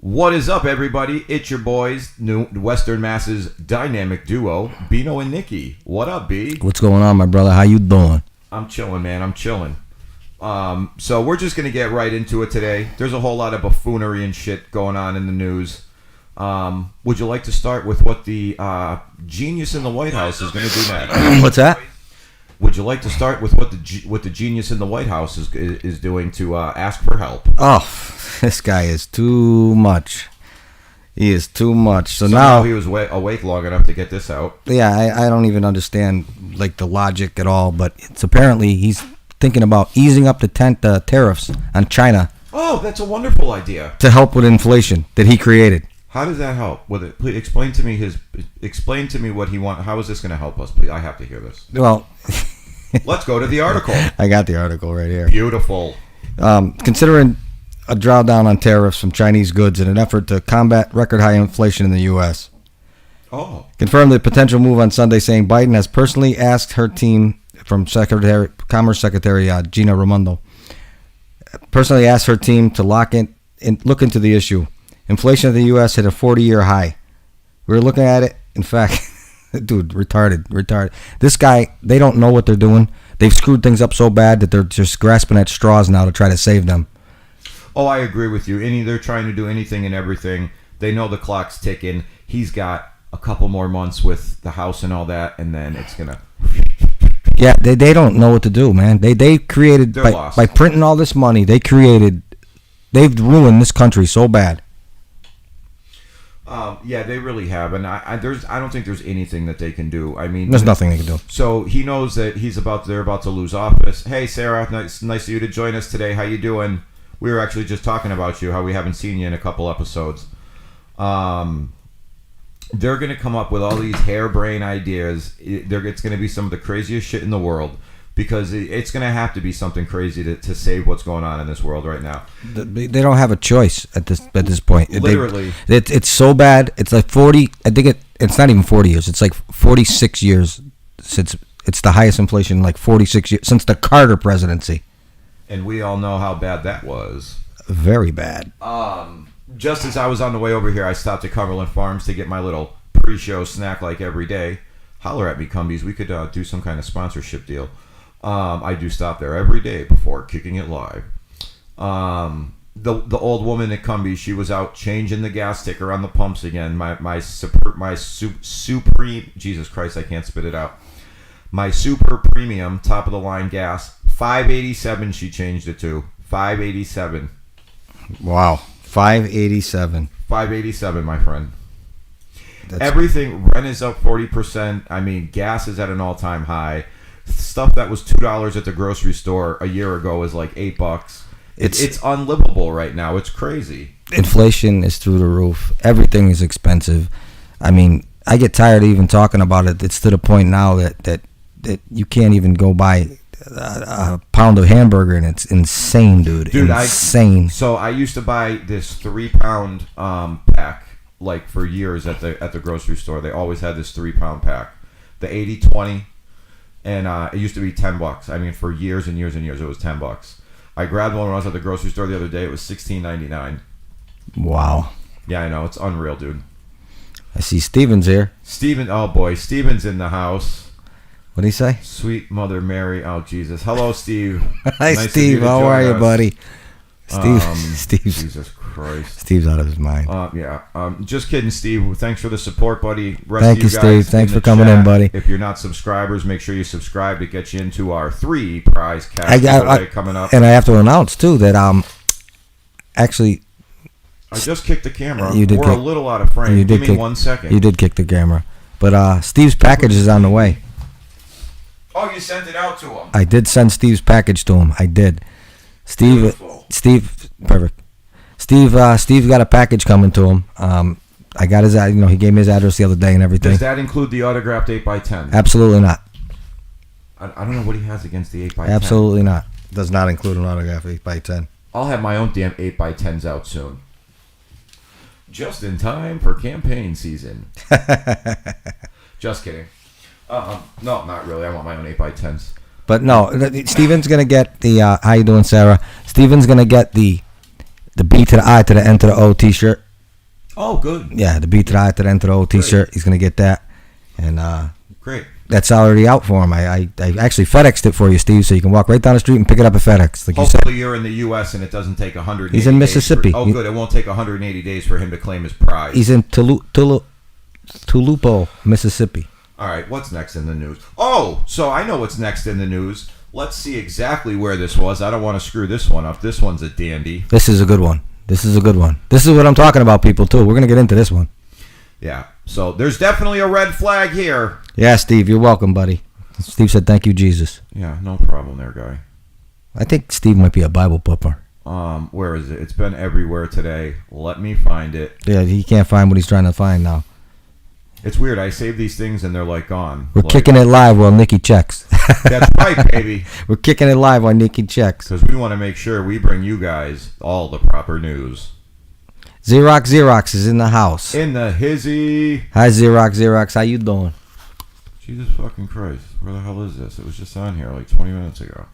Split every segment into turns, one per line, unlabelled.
What is up, everybody? It's your boys, new Western Masses dynamic duo, Bino and Nikki. What up, B?
What's going on, my brother? How you doing?
I'm chilling, man. I'm chilling. So we're just going to get right into it today. There's a whole lot of buffoonery and shit going on in the news. Would you like to start with what the genius in the White House is going to do next?
What's that?
Would you like to start with what the genius in the White House is doing to ask for help?
Oh, this guy is too much. He is too much. So
now he was awake long enough to get this out.
Yeah, I don't even understand like the logic at all. But it's apparently he's thinking about easing up the tariffs on China.
Oh, that's a wonderful idea.
To help with inflation that he created.
How does that help? With it, please explain to me what he wants. How is this going to help us? Please, I have to hear this.
Well,
let's go to the article.
I got the article right here.
Beautiful.
Considering a drawdown on tariffs from Chinese goods in an effort to combat record high inflation in the U.S.
Oh.
Confirmed the potential move on Sunday, saying Biden has personally asked her team from Commerce Secretary Gina Raimondo, personally asked her team to look into the issue. Inflation in the U.S. hit a 40-year high. We were looking at it. In fact, dude, retarded. This guy, they don't know what they're doing. They've screwed things up so bad that they're just grasping at straws now to try to save them.
Oh, I agree with you. They're trying to do anything and everything. They know the clock's ticking. He's got a couple more months with the House and all that, and then it's going to...
Yeah, they don't know what to do, man. They created, by printing all this money, they've ruined this country so bad.
Yeah, they really have, and I don't think there's anything that they can do. I mean,
there's nothing they can do.
So he knows that they're about to lose office. Hey, Sarah, nice of you to join us today. How you doing? We were actually just talking about you, how we haven't seen you in a couple episodes. They're going to come up with all these harebrained ideas. It's going to be some of the craziest shit in the world. Because it's going to have to be something crazy to save what's going on in this world right now.
They don't have a choice at this point.
Literally.
It's so bad. It's like 40, I think it's not even 40 years. It's like 46 years since it's the highest inflation in like 46 years, since the Carter presidency.
And we all know how bad that was.
Very bad.
Just as I was on the way over here, I stopped at Cumberland Farms to get my little pre-show snack like every day. Holler at me, Cumbies. We could do some kind of sponsorship deal. I do stop there every day before Kicking It Live. The old woman at Cumbie, she was out changing the gas sticker on the pumps again. My supreme, Jesus Christ, I can't spit it out. My super premium top of the line gas, $5.87 she changed it to. $5.87.
Wow, $5.87.
$5.87, my friend. Everything, rent is up 40%. I mean, gas is at an all-time high. Stuff that was $2 at the grocery store a year ago is like $8. It's unlivable right now. It's crazy.
Inflation is through the roof. Everything is expensive. I mean, I get tired of even talking about it. It's to the point now that you can't even go buy a pound of hamburger, and it's insane, dude. Insane.
So I used to buy this 3-pound pack like for years at the grocery store. They always had this 3-pound pack, the 80-20. And it used to be $10. I mean, for years and years and years, it was $10. I grabbed one when I was at the grocery store the other day. It was $16.99.
Wow.
Yeah, I know. It's unreal, dude.
I see Steven's here.
Oh boy, Steven's in the house.
What'd he say?
Sweet Mother Mary. Oh, Jesus. Hello, Steve.
Hi, nice Steve. How are you, buddy? Steve.
Jesus Christ.
Steve's out of his mind.
Yeah. Just kidding, Steve. Thanks for the support, buddy.
Thank you, Steve. Thanks for coming in, buddy.
If you're not subscribers, make sure you subscribe to get you into our 3 prize cash giveaway coming up.
And I have to announce too that actually,
I just kicked the camera.
You did.
We're a little out of frame. Give me 1 second.
You did kick the camera, but Steve's package is on the way.
Oh, you sent it out to him.
I did send Steve's package to him. I did. Steve, perfect. Steve got a package coming to him. I got his, he gave me his address the other day and everything.
Does that include the autographed 8x10?
Absolutely not.
I don't know what he has against the 8x10.
Absolutely not. Does not include an autographed 8x10.
I'll have my own damn 8x10s out soon. Just in time for campaign season. Just kidding. No, not really. I want my own 8x10s.
But no, Steven's going to get the, how you doing, Sarah? Steven's going to get the B to the I to the N to the O t-shirt.
Oh, good.
Yeah, the Bitrae Dentro T-shirt. He's gonna get that, and
Great.
that's already out for him. I actually FedExed it for you, Steve, so you can walk right down the street and pick it up at FedEx, like you said.
Hopefully you're in the U.S. and it doesn't take 180
He's in
days
Mississippi.
Oh, good. It won't take 180 days for him to claim his prize.
He's in Tulupo, Mississippi.
All right, what's next in the news? Oh, so I know what's next in the news. Let's see exactly where this was. I don't want to screw this one up. This one's a dandy.
This is a good one. This is what I'm talking about, people, too. We're going to get into this one.
Yeah, so there's definitely a red flag here.
Yeah, Steve, you're welcome, buddy. Steve said, thank you, Jesus.
Yeah, no problem there, guy.
I think Steve might be a Bible pupper.
Where is it? It's been everywhere today. Let me find it.
Yeah, he can't find what he's trying to find now.
It's weird. I save these things and they're like gone.
We're kicking it live while Nikki checks.
That's right, baby.
We're kicking it live while Nikki checks.
Because we want to make sure we bring you guys all the proper news.
Xerox is in the house.
In the hizzy.
Hi, Xerox. How you doing?
Jesus fucking Christ. Where the hell is this? It was just on here like 20 minutes ago.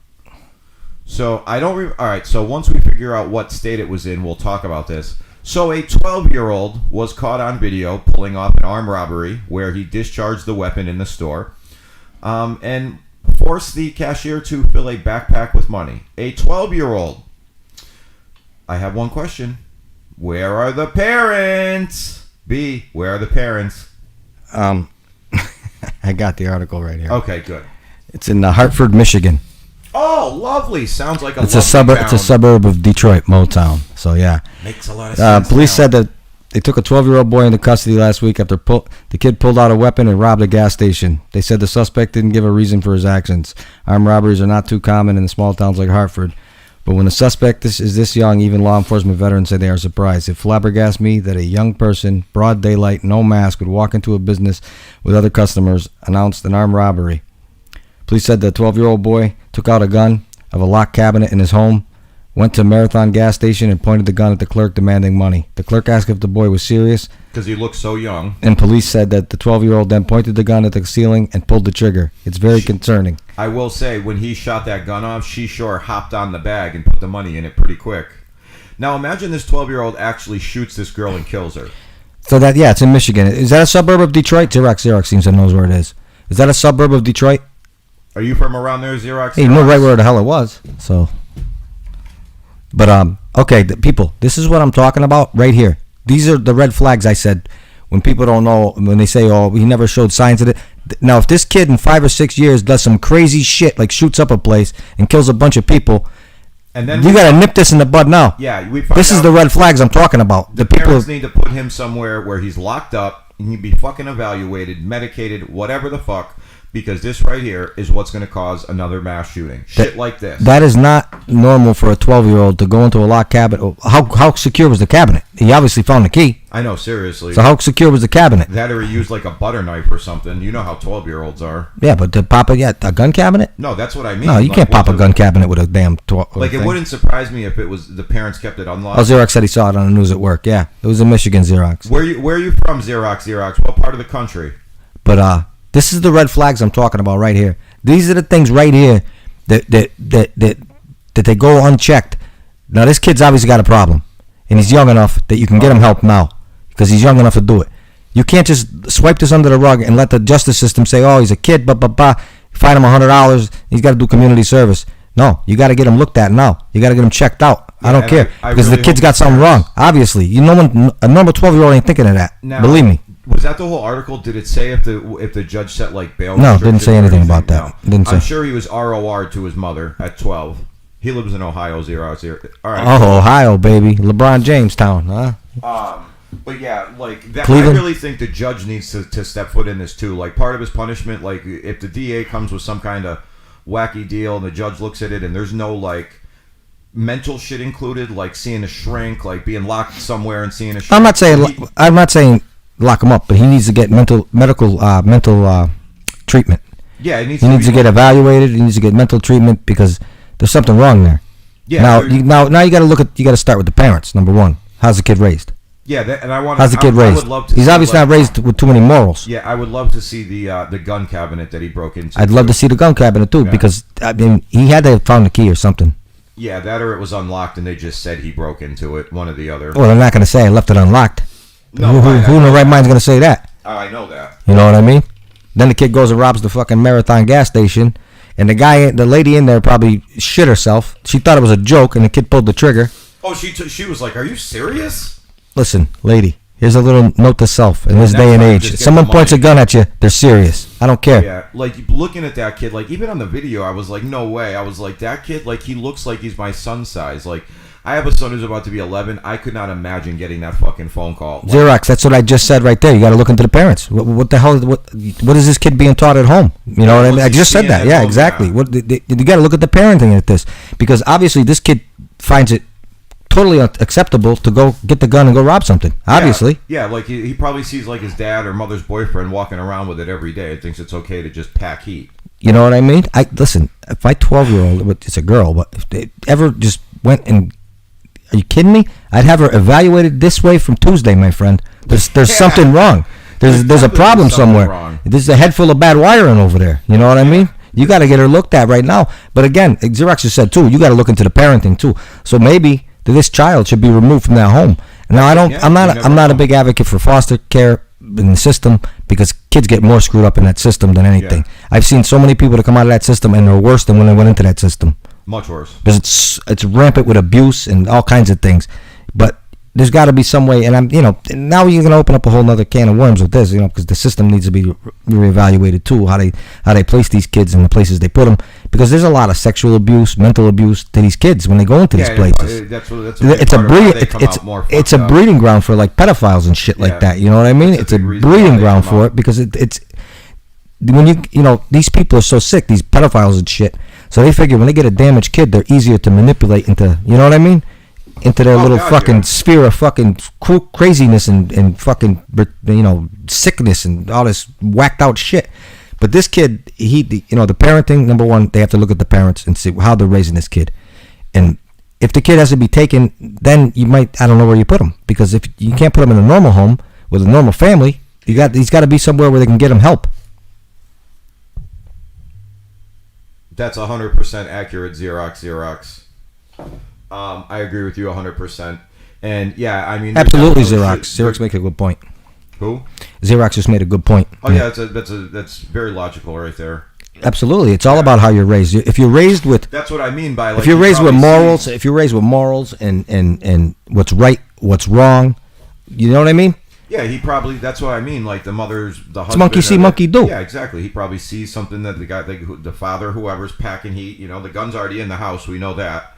So, I don't... all right, so once we figure out what state it was in, we'll talk about this. So, a 12-year-old was caught on video pulling off an armed robbery where he discharged the weapon in the store and forced the cashier to fill a backpack with money. A 12-year-old. I have one question. Where are the parents? B, where are the parents?
I got the article right here.
Okay, good.
It's in Hartford, Michigan.
Oh, lovely. Sounds like
It's a suburb. It's a suburb of Detroit, Motown. So yeah,
makes a lot of sense.
Police said that they took a 12-year-old boy into custody last week after the kid pulled out a weapon and robbed a gas station. They said the suspect didn't give a reason for his actions. Armed robberies are not too common in small towns like Hartford, but when the suspect is this young, even law enforcement veterans say they are surprised. It flabbergasts me that a young person, broad daylight, no mask, would walk into a business with other customers, announced an armed robbery. Police said the 12-year-old boy took out a gun of a locked cabinet in his home, went to Marathon gas station and pointed the gun at the clerk demanding money. The clerk asked if the boy was serious.
Because he looked so young.
And police said that the 12-year-old then pointed the gun at the ceiling and pulled the trigger. It's very concerning.
I will say, when he shot that gun off, she sure hopped on the bag and put the money in it pretty quick. Now imagine this 12-year-old actually shoots this girl and kills her.
So that, yeah, it's in Michigan. Is that a suburb of Detroit? Xerox seems to knows where it is. Is that a suburb of Detroit?
Are you from around there, Xerox?
Hey, you know right where the hell it was. So, but okay, people, this is what I'm talking about right here. These are the red flags I said when people don't know, when they say, oh, he never showed signs of it. Now, if this kid in 5 or 6 years does some crazy shit, like shoots up a place and kills a bunch of people, and then you got to nip this in the bud now.
Yeah,
this is the red flags I'm talking about.
The parents need to put him somewhere where he's locked up and he'd be fucking evaluated, medicated, whatever the fuck. Because this right here is what's going to cause another mass shooting. Shit like this.
That is not normal for a 12-year-old to go into a locked cabinet. How secure was the cabinet? He obviously found the key.
I know, seriously.
So how secure was the cabinet?
That or he used like a butter knife or something. You know how 12-year-olds are.
Yeah, but to pop a gun cabinet?
No, that's what I mean.
No, you can't pop a gun cabinet with a damn...
Like, it wouldn't surprise me if it was the parents kept it unlocked.
Oh, Xerox said he saw it on the news at work. Yeah, it was in Michigan, Xerox.
Where are you from, Xerox? What part of the country?
But, this is the red flags I'm talking about right here. These are the things right here that they go unchecked. Now, this kid's obviously got a problem, and he's young enough that you can get him help now because he's young enough to do it. You can't just swipe this under the rug and let the justice system say, oh, he's a kid, fine him $100, he's got to do community service. No, you got to get him looked at now. You got to get him checked out. Yeah, I don't care because really the kid's got something wrong. Obviously, a normal 12-year-old ain't thinking of that. Now, believe me.
Was that the whole article? Did it say if the judge set like bail?
No, didn't say anything about that.
No. Didn't say. I'm sure he was ROR'd to his mother at 12. He lives in Ohio, Xerox. All right.
Oh, Ohio, baby, LeBron James town, huh?
But yeah, like that.
Cleveland?
I really think the judge needs to step foot in this too. Like part of his punishment, like if the DA comes with some kind of wacky deal and the judge looks at it and there's no like mental shit included, like seeing a shrink, like being locked somewhere and seeing a shrink.
I'm not saying lock him up, but he needs to get medical treatment.
Yeah, he needs
to get evaluated. He needs to get mental treatment because there's something wrong there. Yeah. Now you got to you got to start with the parents. Number one, how's the kid raised?
Yeah, and I want.
How's the kid raised? He's obviously not raised with too many morals.
Yeah, I would love to see the gun cabinet that he broke into.
I'd love to see the gun cabinet too, because I mean he had to have found the key or something.
Yeah, that or it was unlocked and they just said he broke into it. One or the other.
Well, they're not going to say I left it unlocked.
No,
Who in the right mind's gonna say that?
I know that.
You know what I mean? Then the kid goes and robs the fucking Marathon gas station, and the lady in there probably shit herself. She thought it was a joke, and the kid pulled the trigger.
Oh, she was like, "Are you serious?"
Listen, lady, here's a little note to self in this day and age. Someone points a gun at you, they're serious. I don't care.
Yeah, like looking at that kid, like even on the video, I was like, no way. I was like, that kid, like he looks like he's my son's size. Like I have a son who's about to be 11. I could not imagine getting that fucking phone call. Like,
Xerox, that's what I just said right there. You got to look into the parents. What the hell? What is this kid being taught at home? You know what I mean? I just said that. Yeah, exactly. Yeah. You got to look at the parenting at this, because obviously this kid finds it totally unacceptable to go get the gun and go rob something. Obviously.
Yeah, like he probably sees like his dad or mother's boyfriend walking around with it every day and thinks it's okay to just pack heat.
You know what I mean? Listen, if my 12-year-old, it's a girl, but if they ever just went and, are you kidding me? I'd have her evaluated this way from Tuesday, my friend. There's something wrong. There's a problem somewhere.
Wrong.
There's a head full of bad wiring over there. You know what I mean? You got to get her looked at right now. But again, Xerox just said too, you got to look into the parenting too. So maybe this child should be removed from that home. Now I'm not a big advocate for foster care in the system, because kids get more screwed up in that system than anything. Yeah. I've seen so many people that come out of that system and they're worse than when they went into that system.
Much worse.
Because it's rampant with abuse and all kinds of things. But there's got to be some way, and now you're going to open up a whole other can of worms with this, because the system needs to be reevaluated too, how they place these kids in the places they put them, because there's a lot of sexual abuse, mental abuse to these kids when they go into these places. It's a breeding ground for like pedophiles and shit like that. You know what I mean? It's a breeding ground for it, because it's when these people are so sick, these pedophiles and shit. So they figure when they get a damaged kid, they're easier to manipulate into, you know what I mean? Into their little fucking sphere of fucking craziness and fucking, sickness and all this whacked out shit. But this kid, the parenting, number one, they have to look at the parents and see how they're raising this kid. And if the kid has to be taken, then you might, I don't know where you put him. Because if you can't put him in a normal home with a normal family, he's got to be somewhere where they can get him help.
That's 100% accurate, Xerox. I agree with you 100%. And yeah, I mean,
absolutely, Xerox make a good point.
Who?
Xerox just made a good point.
Oh yeah, that's very logical right there.
Absolutely, it's all about how you're raised. If you're raised with,
that's what I mean by, like,
if you're raised with morals, and what's right, what's wrong, you know what I mean?
Yeah, that's what I mean. Like the husband.
It's monkey see, monkey do.
Yeah, exactly. He probably sees something that the father, whoever's packing heat. The gun's already in the house. We know that.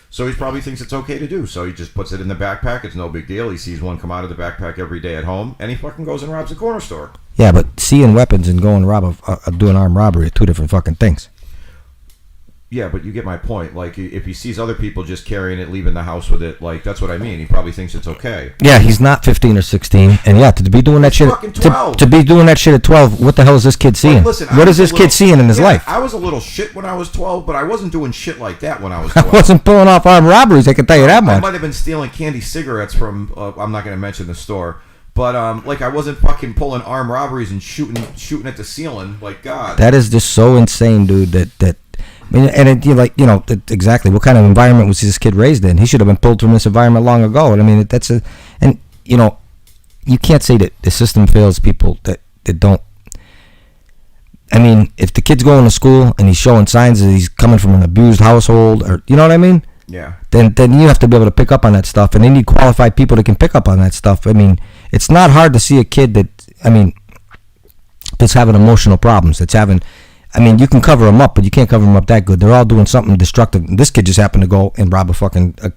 So he probably thinks it's okay to do. So he just puts it in the backpack. It's no big deal. He sees one come out of the backpack every day at home, and he fucking goes and robs a corner store. Yeah,
but seeing weapons and going to do an armed robbery are two different fucking things.
Yeah, but you get my point. Like, if he sees other people just carrying it, leaving the house with it, like, that's what I mean. He probably thinks it's okay.
Yeah, he's not 15 or 16, and yeah, to be doing that shit, to be doing that shit at 12, what the hell is this kid seeing?
Listen,
what is this kid seeing in his life?
I was a little shit when I was 12, but I wasn't doing shit like that when I was 12.
I wasn't pulling off armed robberies, I can tell you that much.
I might have been stealing candy cigarettes from, I'm not going to mention the store. But I wasn't fucking pulling armed robberies and shooting at the ceiling. Like, God,
that is just so insane, dude. Exactly what kind of environment was this kid raised in? He should have been pulled from this environment long ago. And I mean, you can't say that the system fails people that don't. I mean, if the kid's going to school and he's showing signs that he's coming from an abused household, or you know what I mean?
Yeah.
Then you have to be able to pick up on that stuff, and they need qualified people that can pick up on that stuff. I mean, it's not hard to see a kid that's having emotional problems. You can cover them up, but you can't cover them up that good. They're all doing something destructive. And this kid just happened to go and rob a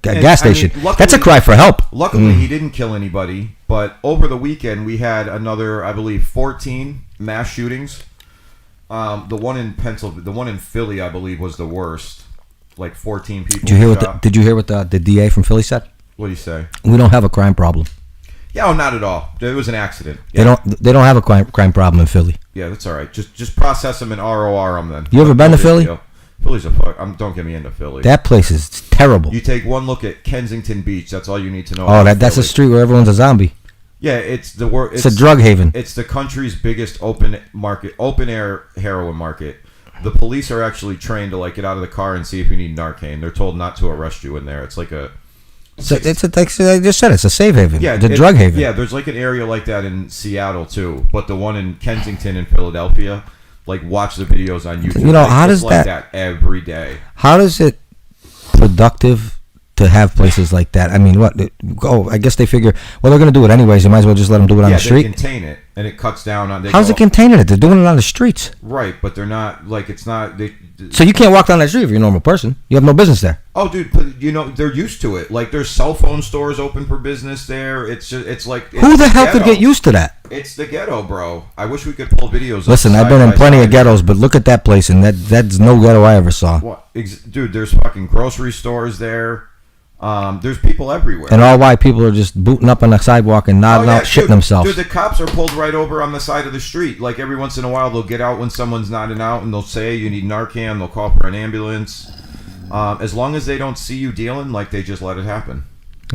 gas station. Luckily, that's a cry for help.
Luckily, he didn't kill anybody. But over the weekend, we had another, I believe, 14 mass shootings. The one in Philly, I believe, was the worst. Like 14 people.
Did you hear what the DA from Philly said?
What did he say?
We don't have a crime problem.
Yeah, not at all. It was an accident. Yeah.
They don't have a crime problem in Philly.
Yeah, that's all right. Just process them and ROR them then.
You ever been to Philly?
Philly's a fuck. Don't get me into Philly.
That place is terrible.
You take one look at Kensington Beach. That's all you need to know.
Oh, that's a street where everyone's a zombie.
Yeah, it's a
drug haven.
It's the country's biggest open air heroin market. The police are actually trained to get out of the car and see if you need Narcan. They're told not to arrest you in there. It's like
So it's like I just said, it's a safe haven.
Yeah,
the drug haven.
Yeah, there's like an area like that in Seattle too, but the one in Kensington and Philadelphia, like watch the videos on YouTube.
You know, how does
like that every day?
How does it productive to have places like that? I mean, what? I guess they figure, well, they're going to do it anyways. You might as well just let them do it on the street.
Yeah, they contain it, and it cuts down on.
How's it containing it? They're doing it on the streets.
Right, but they're not like it's not.
So you can't walk down that street if you're a normal person. You have no business there.
Oh, dude, but you know they're used to it. Like there's cell phone stores open for business there. It's like
who the hell could get used to that?
It's the ghetto, bro. I wish we could pull videos.
Listen, I've been in plenty of ghettos, but look at that place, and that's no ghetto I ever saw.
What, dude? There's fucking grocery stores there. There's people everywhere.
And all white people are just booting up on the sidewalk and nodding out, shitting themselves.
Dude, the cops are pulled right over on the side of the street. Like every once in a while, they'll get out when someone's nodding out, and they'll say you need Narcan. They'll call for an ambulance. As long as they don't see you dealing, like they just let it happen.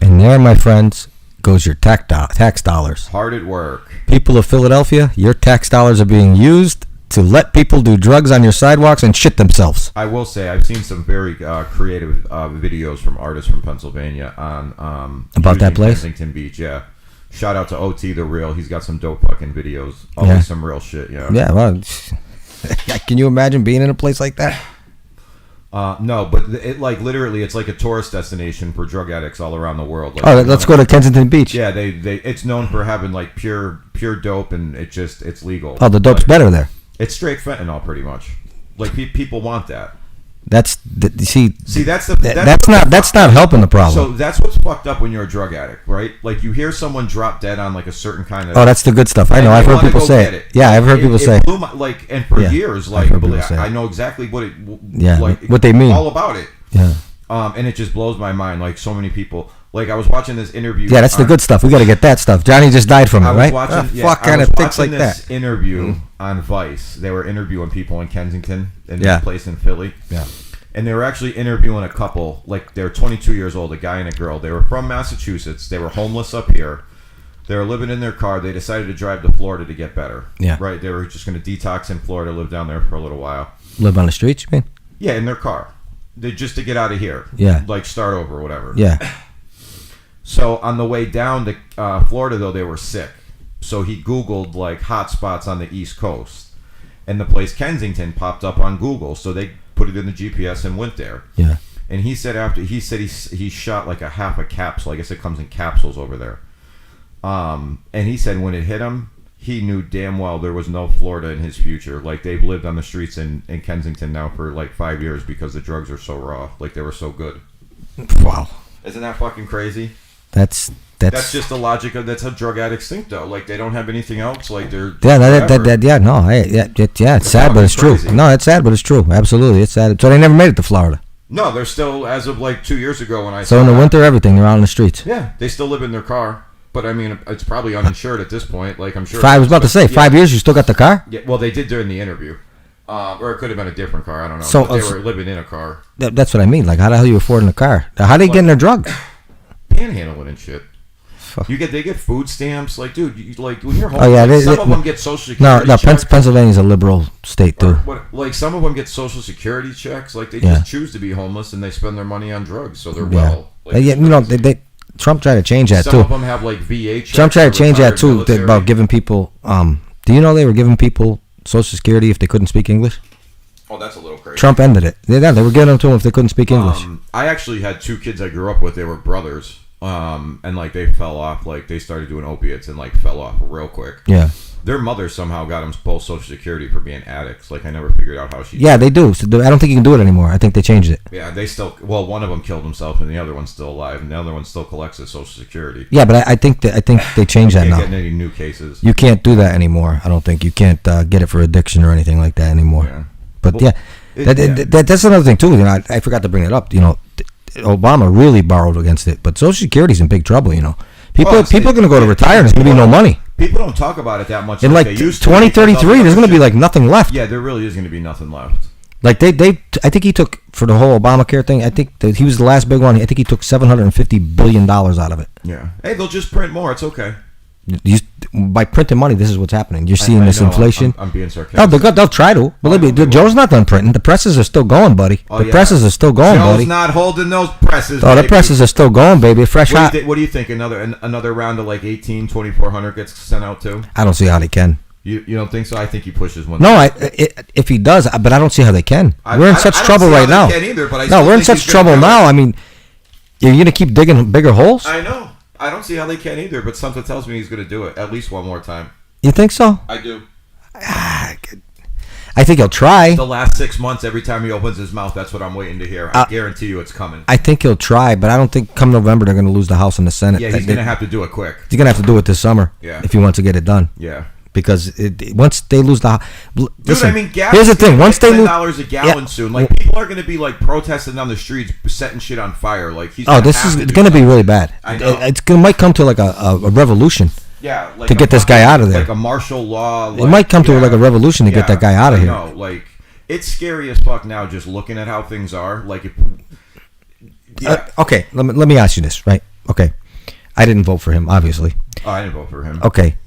And there, my friends, goes your tax dollars.
Hard at work.
People of Philadelphia, your tax dollars are being used to let people do drugs on your sidewalks and shit themselves.
I will say I've seen some very creative videos from artists from Pennsylvania on
about that place,
Kensington Beach. Yeah, shout out to OT the Real. He's got some dope fucking videos. Always some real shit. Yeah.
Yeah. Well, can you imagine being in a place like that?
No, but it like literally, it's like a tourist destination for drug addicts all around the world. Like,
let's go to Kensington Beach.
Yeah, they it's known for having like pure dope, and it's legal.
Oh, the dope's better there.
It's straight fentanyl, pretty much. Like people want that.
That's not helping the problem.
So that's what's fucked up when you're a drug addict, right? Like you hear someone drop dead on like a certain kind of.
Oh, that's the good stuff. I know. I've heard people say it. Yeah, I've heard people say.
And for years, like I know exactly what it.
Yeah,
like,
what they mean.
All about it.
Yeah.
And it just blows my mind. Like so many people. Like I was watching this interview.
Yeah, that's the good stuff. We got to get that stuff. Johnny just died from it, right?
Fuck kind of things like that. Interview on Vice. They were interviewing people in Kensington in this place in Philly.
Yeah.
And they were actually interviewing a couple. Like they're 22 years old, a guy and a girl. They were from Massachusetts. They were homeless up here. They were living in their car. They decided to drive to Florida to get better.
Yeah.
Right. They were just going to detox in Florida, live down there for a little while.
Live on the streets, you mean?
Yeah, in their car. Just to get out of here.
Yeah.
Like start over or whatever.
Yeah.
So on the way down to Florida, though, they were sick. So he Googled like hot spots on the East Coast, and the place Kensington popped up on Google. So they put it in the GPS and went there.
Yeah.
And he said he shot like a half a capsule. I guess it comes in capsules over there. And he said when it hit him, he knew damn well there was no Florida in his future. Like they've lived on the streets in Kensington now for like 5 years because the drugs are so raw. Like they were so good.
Wow.
Isn't that fucking crazy?
That's
just the logic of that's how drug addicts think though. Like they don't have anything else. Like they're it's sad, but it's true.
No, it's sad, but it's true. Absolutely, it's sad. So they never made it to Florida.
No, they're still as of like 2 years ago when I.
So in the winter, everything they're out on the streets.
Yeah, they still live in their car, but I mean it's probably uninsured at this point. Like I'm sure.
I was about to say 5 years. You still got the car?
Yeah, well they did during the interview, or it could have been a different car. I don't know.
So
but they were living in a car.
That's what I mean. Like how the hell are you affording a car? How they getting their drugs?
Panhandling and shit. They get food stamps, like dude, like when you're home.
Oh yeah,
some of them get social security.
No, Pennsylvania's a liberal state too.
Like some of them get social security checks. Like they just choose to be homeless and they spend their money on drugs, so they're well. Like,
they Trump tried to change that too.
Some of them have like VA checks.
Trump tried to change that too about giving people. Do you know they were giving people social security if they couldn't speak English?
Oh, that's a little crazy.
Trump ended it. They were giving them to them if they couldn't speak English.
I actually had 2 kids I grew up with. They were brothers. And like they fell off, like they started doing opiates and like fell off real quick.
Yeah.
Their mother somehow got them both Social Security for being addicts. Like I never figured out how she.
Yeah, they do. So I don't think you can do it anymore. I think they changed it.
Yeah, they still. Well, one of them killed himself, and the other one's still alive, and the other one still collects his Social Security.
Yeah, but I think they changed that now.
Can't get any new cases.
You can't do that anymore. I don't think you can't get it for addiction or anything like that anymore. Yeah. But that's another thing too. You know, I forgot to bring it up. You know. Obama really borrowed against it, but Social Security's in big trouble. You know, people are going to go to retire, and there's going to be no money.
People don't talk about it that much.
In like 2033, there's going to be like nothing left.
Yeah, there really is going to be nothing left.
Like I think he took for the whole Obamacare thing. I think that he was the last big one. I think he took $750 billion out of it.
Yeah. Hey, they'll just print more. It's okay.
by printing money, this is what's happening. You're seeing
I
this
know,
inflation.
I'm being sarcastic.
No, they'll try to. Believe me, Joe's not done printing. The presses are still going, buddy. The presses are still going,
Joe's
buddy.
not holding those presses.
Oh, the
baby.
presses are still going, baby. Fresh hot.
What do you think? Another round of like 2400 gets sent out too?
I don't see how they can.
You don't think so? I think he pushes one.
No, if he does, but I don't see how they can. We're in such trouble right now. No, we're in such trouble now. I mean, you're going to keep digging bigger holes?
I know. I don't see how they can either, but something tells me he's going to do it at least one more time.
You think so?
I do.
I think he'll try.
The last 6 months, every time he opens his mouth, that's what I'm waiting to hear. I guarantee you it's coming.
I think he'll try, but I don't think come November they're going to lose the House and the Senate.
Yeah, he's going to have to do it quick.
He's going to have to do it this summer if he wants to get it done.
Yeah.
Because once they lose the listen,
I mean, gas
here's the thing: once they lose
$10 a gallon soon, like people are going to be like protesting on the streets, setting shit on fire. Like he's
this is going to be really bad.
I know.
It might come to like a revolution.
Yeah, like
to get this guy out of there,
like a martial law.
It might come to like a revolution to get that guy out of here.
No, like it's scary as fuck now. Just looking at how things are, like
okay, let me ask you this, right? Okay, I didn't vote for him, obviously.
Oh, I didn't vote for him.
Okay.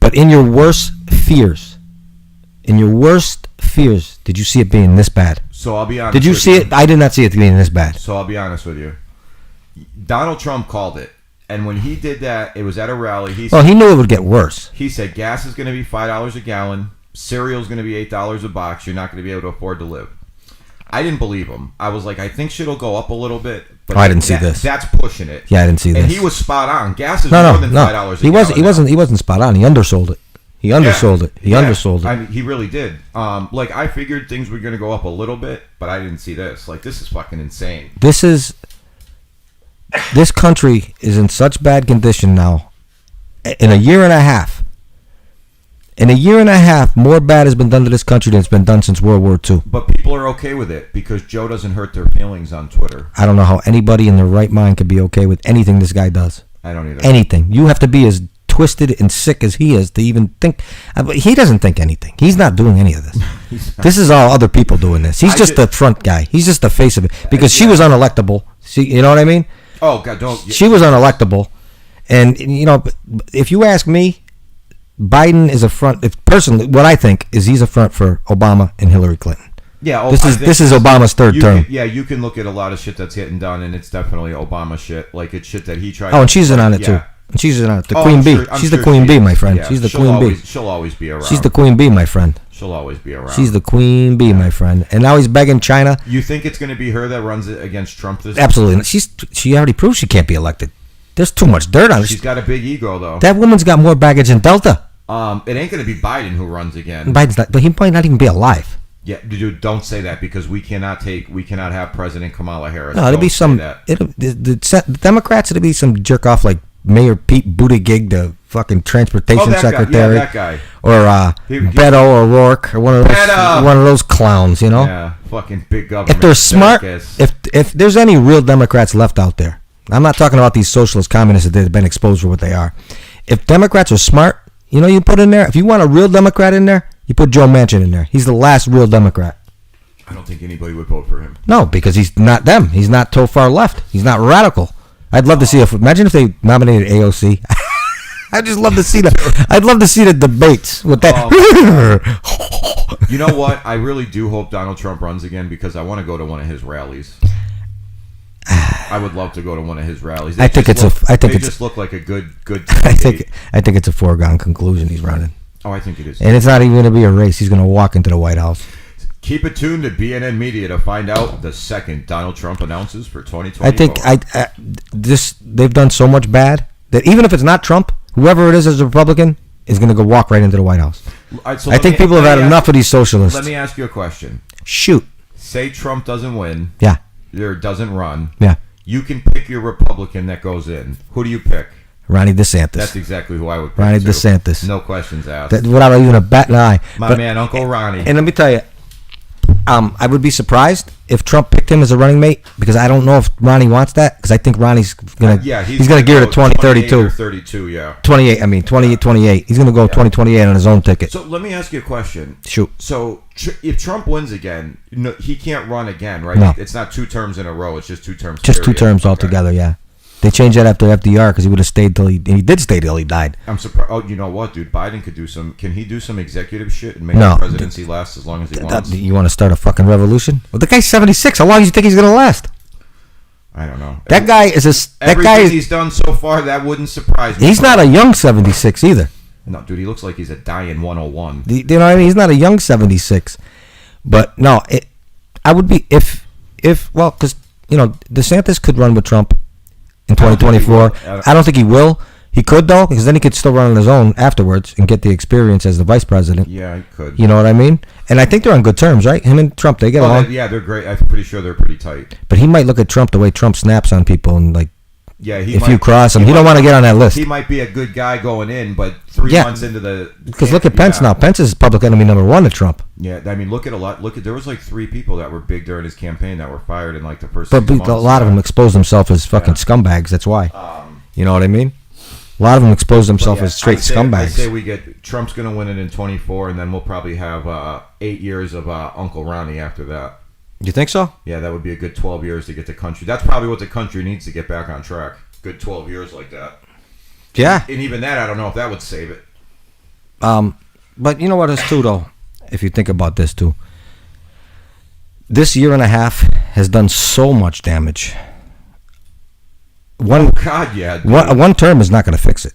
But in your worst fears, did you see it being this bad?
So I'll be honest.
Did you see it? I did not see it being this bad.
So I'll be honest with you. Donald Trump called it, and when he did that, it was at a rally. He
knew it would get worse.
He said gas is going to be $5 a gallon, cereal is going to be $8 a box. You're not going to be able to afford to live. I didn't believe him. I was like, I think shit'll go up a little bit. But
I didn't see this.
That's pushing it.
Yeah, I didn't see this.
And he was spot on. Gas is more than $5 a gallon.
He wasn't spot on. He undersold it. He undersold it.
I mean, he really did. Like I figured things were going to go up a little bit, but I didn't see this. Like this is fucking insane.
This country is in such bad condition now. In a year and a half. More bad has been done to this country than it's been done since World War II.
But people are okay with it because Joe doesn't hurt their feelings on Twitter.
I don't know how anybody in their right mind could be okay with anything this guy does.
I don't either.
Anything. You have to be as twisted and sick as he is to even think. He doesn't think anything. He's not doing any of this. This is all other people doing this. He's just the front guy. He's just the face of it. Because she was unelectable. See, you know what I mean?
Oh, God, don't.
She was unelectable. And, you know, if you ask me, Biden is a front. Personally, what I think is he's a front for Obama and Hillary Clinton.
Yeah,
this is Obama's third term.
You can look at a lot of shit that's getting done, and it's definitely Obama shit. Like it's shit that he tried.
Oh, and she's in on it too. And she's in on it. The Queen Bee. She's the Queen Bee, my friend. She's the Queen Bee.
She'll always be around.
She's the Queen Bee, my friend.
She'll always be around.
She's the Queen Bee, my friend. And now he's begging China.
You think it's going to be her that runs it against Trump this?
Absolutely. She already proved she can't be elected. There's too much dirt on her.
She's got a big ego, though.
That woman's got more baggage than Delta.
It ain't going to be Biden who runs again.
Biden's not, but he might not even be alive.
Yeah, dude, don't say that because we cannot have President Kamala Harris.
No, it'll be some. The Democrats, it'll be some jerk off like Mayor Pete Buttigieg, the fucking transportation secretary.
That guy.
Or Beto O'Rourke, or one of those clowns, you know.
Yeah, fucking big government.
If they're smart, if there's any real Democrats left out there, I'm not talking about these socialist communists that have been exposed for what they are. If Democrats are smart, you know, you put in there. If you want a real Democrat in there, you put Joe Manchin in there. He's the last real Democrat.
I don't think anybody would vote for him.
No, because he's not them. He's not too far left. He's not radical. I'd love to see imagine if they nominated AOC. I'd just love to see I'd love to see the debates with that.
You know what? I really do hope Donald Trump runs again because I want to go to one of his rallies. I would love to go to one of his rallies. They just look like a good.
I think it's a foregone conclusion he's running.
Oh, I think it is.
And it's not even going to be a race. He's going to walk into the White House.
Keep it tuned to BNN Media to find out the second Donald Trump announces for 2020.
I think they've done so much bad that even if it's not Trump, whoever it is as a Republican is going to go walk right into the White House. I think people have had enough of these socialists.
Let me ask you a question.
Shoot.
Say Trump doesn't win.
Yeah.
Or doesn't run.
Yeah.
You can pick your Republican that goes in. Who do you pick?
Ronnie DeSantis.
That's exactly who I would pick.
Ronnie DeSantis.
No questions asked.
Without even a bat in an eye.
My man, Uncle Ronnie.
And let me tell you, I would be surprised if Trump picked him as a running mate because I don't know if Ronnie wants that because I think Ronnie's gonna he's gonna gear to 2032.
32, yeah.
28. I mean 28. He's gonna go 2028 on his own ticket.
So let me ask you a question.
Shoot.
So if Trump wins again, he can't run again, right?
No.
It's not 2 terms in a row. It's just 2 terms.
Just period. 2 terms altogether. Yeah. They changed that after FDR because he would have stayed till he did stay till he died.
I'm surprised. Oh, you know what, dude? Biden could do some. Can he do some executive shit and make
No.
the presidency last as long as he wants?
You want to start a fucking revolution? Well, the guy's 76. How long do you think he's gonna last?
I don't know.
That guy is
Everything he's done so far, that wouldn't surprise me.
He's not a young 76 either.
No, dude, he looks like he's a dying 101.
Do you know what I mean? He's not a young 76. But no, I would be if well, because DeSantis could run with Trump in 2024. I don't think he will. He could though, because then he could still run on his own afterwards and get the experience as the vice president.
Yeah, he could.
You know what I mean? And I think they're on good terms, right? Him and Trump, they get along.
Yeah, they're great. I'm pretty sure they're pretty tight.
But he might look at Trump the way Trump snaps on people and like.
Yeah,
if you cross him, he don't want to get on that list.
He might be a good guy going in, but 3 months into the
because look at Pence now. Pence is public enemy number 1 to Trump.
Yeah, I mean, look at there was like 3 people that were big during his campaign that were fired in like the first.
But
6 months.
a lot of them exposed themselves as fucking scumbags. That's why. You know what I mean? A lot of them exposed themselves as straight scumbags.
I say we get Trump's going to win it in 24, and then we'll probably have 8 years of Uncle Ronnie after that.
You think so?
Yeah, that would be a good 12 years to get the country. That's probably what the country needs to get back on track. Good 12 years like that.
Yeah.
And even that, I don't know if that would save it.
But you know what is too, though? If you think about this, too. This year and a half has done so much damage. One term is not going to fix it.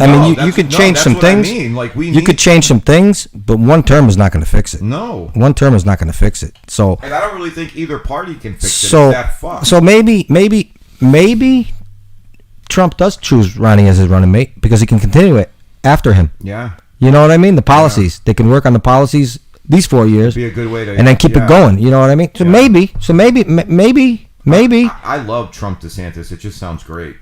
I mean, you could change some things. I mean. Like you could change some things, but one term is not going to fix it.
No.
One term is not going to fix it. So.
And I don't really think either party can fix it. It's that fucked.
So maybe Trump does choose Ronnie as his running mate because he can continue it after him.
Yeah.
You know what I mean? The policies. They can work on the policies these 4 years.
It'd be a good way to.
And then keep it going. You know what I mean? So maybe.
I love Trump DeSantis. It just sounds great.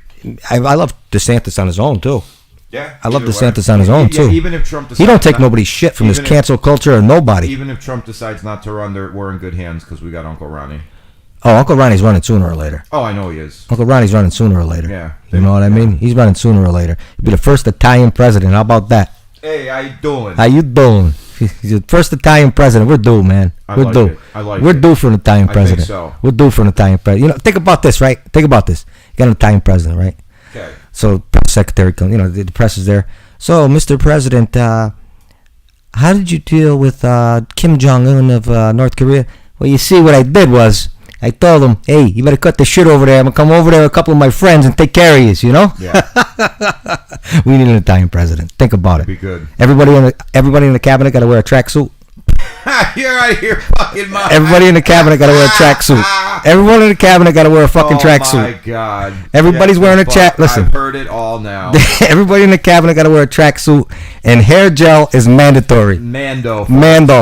I love DeSantis on his own, too.
Yeah.
I love DeSantis on his own, too.
Even if Trump decides
he don't take nobody's shit from this cancel culture or nobody.
Even if Trump decides not to run, we're in good hands because we got Uncle Ronnie.
Oh, Uncle Ronnie's running sooner or later.
Oh, I know he is.
Uncle Ronnie's running sooner or later.
Yeah.
You know what I mean? He's running sooner or later. He'll be the first Italian president. How about that?
Hey, how you doing?
How you doing? He's the first Italian president. We're due, man. We're due. We're due for an Italian president.
I think so.
We're due for an Italian president. You know, think about this, right? Think about this. You got an Italian president, right?
Okay.
So, press secretary, the press is there. So, Mr. President, how did you deal with Kim Jong-un of North Korea? Well, you see, what I did was I told him, hey, you better cut the shit over there. I'm going to come over there with a couple of my friends and take care of you, you know?
Yeah.
We need an Italian president. Think about it.
Be good.
Everybody in the cabinet got to wear a tracksuit.
You're out of your fucking mind.
Everybody in the cabinet got to wear a tracksuit. Everyone in the cabinet got to wear a fucking tracksuit.
Oh my God!
Everybody's wearing a track. Listen,
I've heard it all now.
Everybody in the cabinet got to wear a tracksuit, and hair gel is mandatory.
Mando.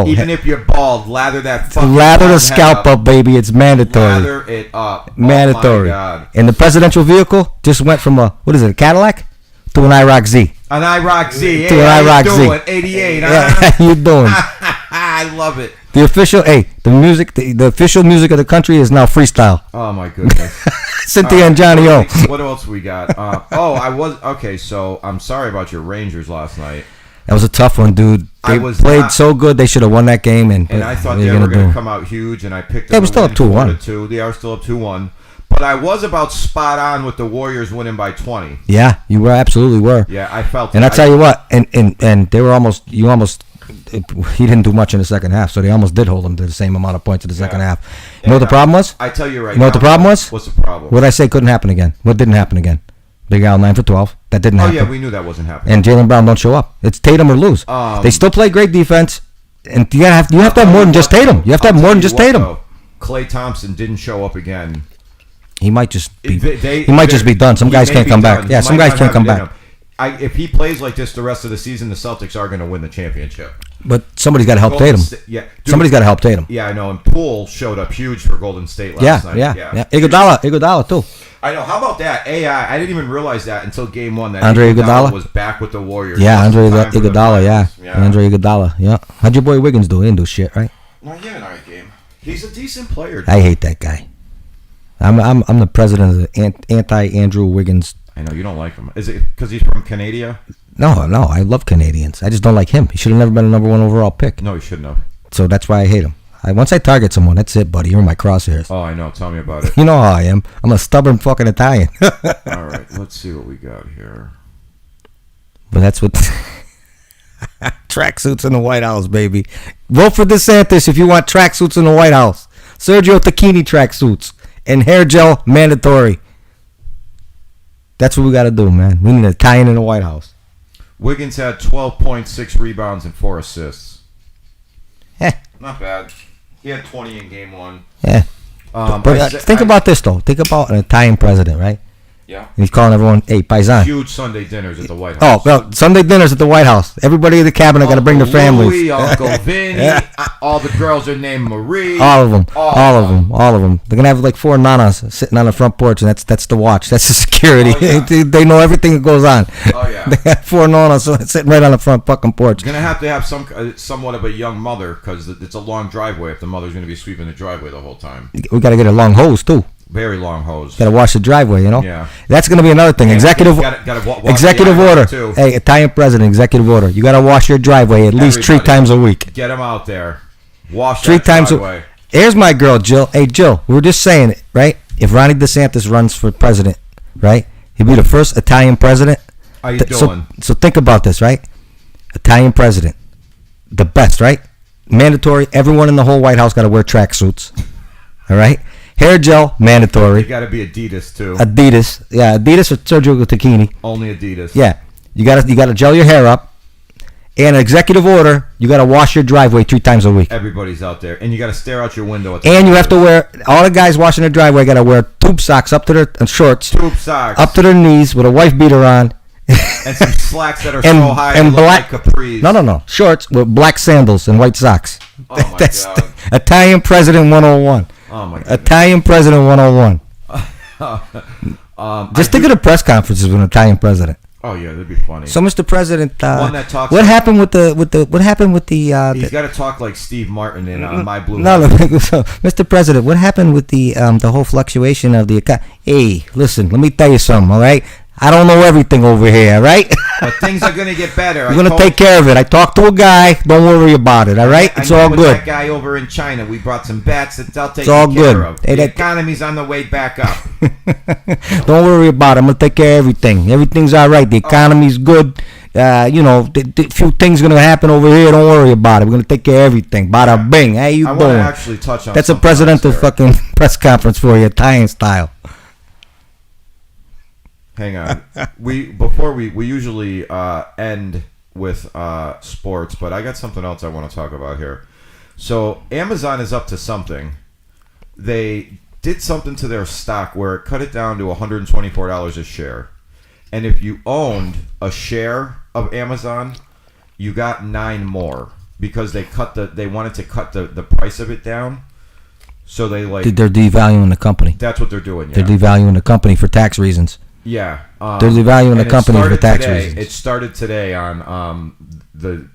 Even
if you're bald, lather that fucking.
Lather the scalp up, baby. It's mandatory.
Lather it up.
Mandatory.
Oh my God.
And the presidential vehicle just went from a Cadillac to an IROC Z.
An IROC Z.
To an IROC Z.
88.
Yeah, how you doing?
I love it.
The official, the official music of the country is now freestyle.
Oh my goodness.
Cynthia and Johnny O.
What else we got? So I'm sorry about your Rangers last night.
That was a tough one, dude. They played so good. They should have won that game. And
I thought they were going to come out huge, and I picked them.
They were still up 2-1.
They are still up 2-1. But I was about spot on with the Warriors winning by 20.
Yeah, you were absolutely were.
Yeah, I felt.
And I tell you what, and they were almost. He didn't do much in the second half, so they almost did hold him to the same amount of points in the second half. You know what the problem was?
I tell you right now.
You know what the problem was?
What's the problem?
What did I say couldn't happen again? What didn't happen again? Big Al 9 for 12. That didn't happen.
Oh yeah, we knew that wasn't happening.
And Jaylen Brown don't show up. It's Tatum or lose. They still play great defense, and you have to have more than just Tatum. You have to have more than just Tatum.
Klay Thompson didn't show up again.
He might just be. He might just be done. Some guys can't come back. Yeah, some guys can't come back.
If he plays like this the rest of the season, the Celtics are going to win the championship.
But somebody's got to help Tatum. Somebody's got to help Tatum.
Yeah, I know. And Poole showed up huge for Golden State last night.
Yeah. Iguodala too.
I know. How about that? I didn't even realize that until game one. That
Andre Iguodala
was back with the Warriors.
Yeah, Andre Iguodala. Yeah, Andre Iguodala. Yeah. How'd your boy Wiggins do? He didn't do shit, right?
No, he had an alright game. He's a decent player.
I hate that guy. I'm the president of the anti-Andrew Wiggins.
I know you don't like him. Is it because he's from Canada?
No, I love Canadians. I just don't like him. He should have never been a number 1 overall pick.
No, he shouldn't have.
So that's why I hate him. Once I target someone, that's it, buddy. You're in my crosshairs.
Oh, I know. Tell me about it.
You know how I am. I'm a stubborn fucking Italian.
All right, let's see what we got here.
But that's what tracksuits in the White House, baby. Vote for DeSantis if you want tracksuits in the White House. Sergio Tacchini tracksuits and hair gel mandatory. That's what we got to do, man. We need an Italian in the White House.
Wiggins had 12.6 rebounds and 4 assists. Not bad. He had 20 in game 1.
Yeah. But think about this, though. Think about an Italian president, right?
Yeah.
He's calling everyone, hey, paisan.
Huge Sunday dinners at the White House.
Oh, well, Sunday dinners at the White House. Everybody in the cabinet got to bring their families.
Louis, Uncle Vinny, all the girls are named Marie.
All of them. All of them. They're going to have like 4 nanas sitting on the front porch, and that's the watch. That's the security.
Oh, yeah.
They know everything that goes on.
Oh, yeah.
They have 4 nanas sitting right on the front fucking porch.
You're going to have somewhat of a young mother because it's a long driveway if the mother's going to be sweeping the driveway the whole time.
We got to get a long hose, too.
Very long hose.
Got to wash the driveway, you know?
Yeah.
That's going to be another thing.
Yeah,
executive executive order.
Too.
Hey, Italian president, executive order. You got to wash your driveway at least 3 times a week.
Get them out there. Wash
3 times
driveway.
Here's my girl, Jill. Hey, Jill, we were just saying it, right? If Ronnie DeSantis runs for president, right? He'll be the first Italian president.
How you doing?
So think about this, right? Italian president. The best, right? Mandatory. Everyone in the whole White House got to wear tracksuits. All right? Hair gel, mandatory.
You got to be Adidas, too.
Adidas. Yeah, Adidas or Sergio Tacchini.
Only Adidas.
Yeah. You got to gel your hair up. And an executive order, you got to wash your driveway 3 times a week.
Everybody's out there. And you got to stare out your window.
And you have to wear, all the guys washing their driveway got to wear tube socks up to their, and shorts.
Tube socks.
Up to their knees with a wife beater on.
And some slacks that are so high
and
they look
black
like capris.
No. Shorts with black sandals and white socks.
Oh, my God.
Italian President 101.
Oh, my God.
Italian President 101. Just think of the press conferences with an Italian president.
Oh yeah, that'd be funny.
So, Mr. President,
One that talks
what
like,
happened with the what happened with the?
He's got to talk like Steve Martin in My Blue.
No, so, Mr. President, what happened with the whole fluctuation of the economy? Hey, listen, let me tell you something, all right? I don't know everything over here, all right?
But things are going to get better.
We're going to take care of it. I talked to a guy. Don't worry about it, all right? It's all good.
That guy over in China, we brought some bats that they'll take
all
care
good.
of.
Hey,
the economy's on the way back up.
Don't worry about it. I'm going to take care of everything. Everything's all right. The economy's good. The few things going to happen over here. Don't worry about it. We're going to take care of everything. Bada bing. How you doing?
I want to actually touch on
that's a presidential fucking press conference for you, Italian style.
Hang on. We usually end with sports, but I got something else I want to talk about here. So Amazon is up to something. They did something to their stock where it cut it down to $124 a share. And if you owned a share of Amazon, you got 9 more because they wanted to cut the price of it down. So they're
devaluing the company.
That's what they're doing. Yeah.
They're devaluing the company for tax reasons.
Yeah,
they're devaluing the company for tax reasons.
It started today on the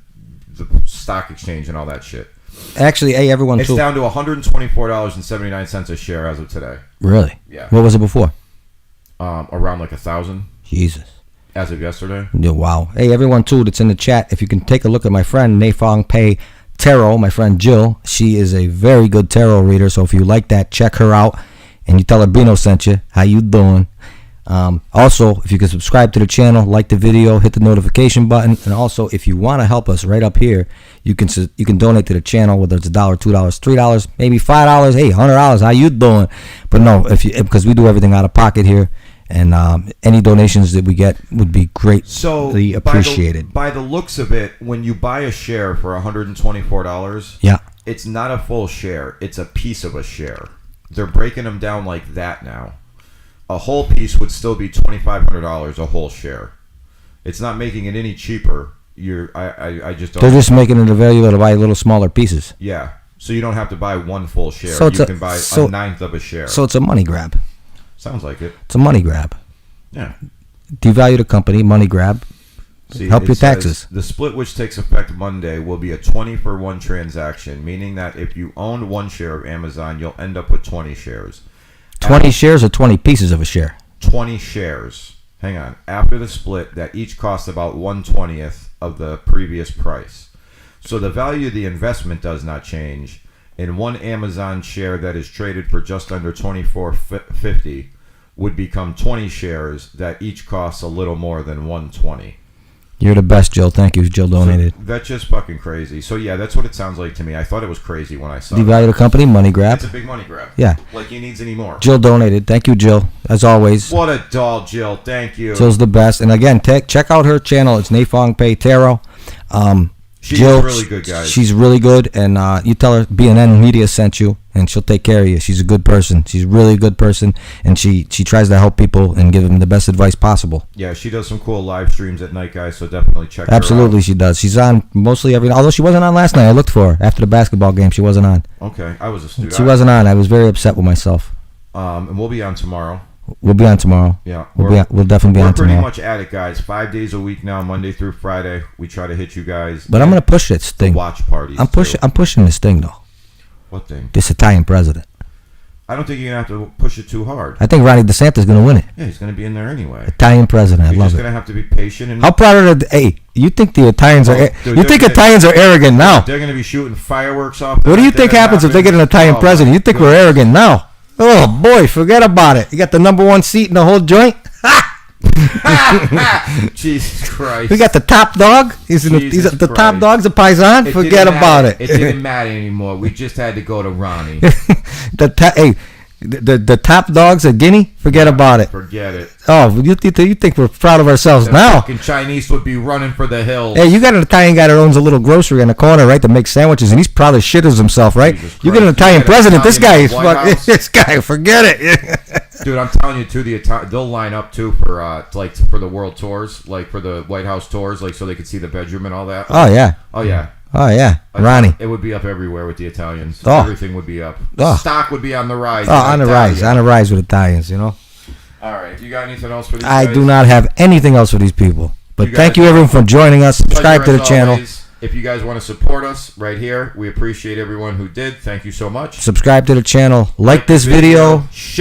stock exchange and all that shit.
Actually, hey, everyone,
it's down to $124.79 a share as of today.
Really?
Yeah.
What was it before?
Around like 1,000.
Jesus.
As of yesterday.
Yeah, wow. Hey, everyone, too, that's in the chat. If you can take a look at my friend Nafong Pei Tarot, my friend Jill. She is a very good tarot reader. So if you like that, check her out, and you tell her Bino sent you. How you doing? Also, if you can subscribe to the channel, like the video, hit the notification button, and also if you want to help us right up here, you can donate to the channel, whether it's $1, $2, $3, maybe $5, hey, $100. How you doing? But no, because we do everything out of pocket here, and any donations that we get would be greatly appreciated.
By the looks of it, when you buy a share for $124,
yeah,
it's not a full share; it's a piece of a share. They're breaking them down like that now. A whole piece would still be $2,500 a whole share. It's not making it any cheaper. I just don't.
They're just making it available to buy little smaller pieces.
Yeah, so you don't have to buy one full share.
So
you can buy a ninth of a share.
So it's a money grab.
Sounds like it.
It's a money grab.
Yeah.
Devalue the company, money grab. Help your taxes.
The split, which takes effect Monday, will be a 20-for-1 transaction, meaning that if you owned 1 share of Amazon, you'll end up with 20 shares.
20 shares or 20 pieces of a share?
20 shares. Hang on. After the split, that each costs about 1/20th of the previous price. So the value of the investment does not change. and one Amazon share that is traded for just under $24.50 would become 20 shares that each costs a little more than $120.
You're the best, Jill. Thank you. Jill donated.
So that's just fucking crazy. So yeah, that's what it sounds like to me. I thought it was crazy when I saw it.
Devalue the company, money grab.
It's a big money grab.
Yeah.
Like he needs any more.
Jill donated. Thank you, Jill. As always.
What a doll, Jill. Thank you.
Jill's the best. And again, check out her channel. It's Nafong Pei Tarot.
She's
Jill,
really good, guys.
She's really good, and you tell her BNN Media sent you, and she'll take care of you. She's a good person. She's really a good person, and she tries to help people and give them the best advice possible.
Yeah, she does some cool live streams at night, guys, so definitely check her out.
Absolutely, she does. She's on mostly every. Although she wasn't on last night, I looked for her after the basketball game. She wasn't on.
Okay, I was a student.
She wasn't on. I was very upset with myself.
And we'll be on tomorrow.
We'll be on tomorrow.
Yeah,
we'll definitely be on tomorrow.
We're pretty much at it, guys. 5 days a week now, Monday through Friday. We try to hit you guys.
But I'm gonna push this thing.
Watch parties.
I'm pushing this thing though.
What thing?
This Italian president.
I don't think you're gonna have to push it too hard.
I think Ronnie DeSantis is gonna win it.
Yeah, he's gonna be in there anyway.
Italian president. I
You're
love
just
it.
gonna have to be patient. And
How proud of the? Hey, you think the Italians are?
Dude,
You think Italians are arrogant now?
They're gonna be shooting fireworks off.
What do you think happens if they get an Italian president? You think we're arrogant now? Oh boy, forget about it. You got the #1 seat in the whole joint.
Jesus Christ.
We got the top dog. He's the top dog's a paisan. Forget about it.
It didn't matter anymore. We just had to go to Ronnie.
The top dog's a guinea. Forget about it.
Forget it.
Oh, you think we're proud of ourselves
The
now?
fucking Chinese would be running for the hills.
Hey, you got an Italian guy that owns a little grocery on the corner, right? That makes sandwiches, and he's probably shit as himself, right? You get an Italian president. This guy is fuck. This guy, forget it.
Dude, I'm telling you too. They'll line up too for for the world tours, like for the White House tours, like so they could see the bedroom and all that.
Oh yeah.
Oh yeah.
Oh yeah. Ronnie.
It would be up everywhere with the Italians.
Oh.
Everything would be up.
Oh.
Stock would be on the rise.
Oh, on the rise with Italians. You know.
All right. You got anything else for these
I
guys?
do not have anything else for these people. But
You
thank
guys-
you everyone for joining us. Subscribe to the
Pleasure as
channel.
always. If you guys want to support us right here, we appreciate everyone who did. Thank you so much.
Subscribe to the channel. Like this video.
Share.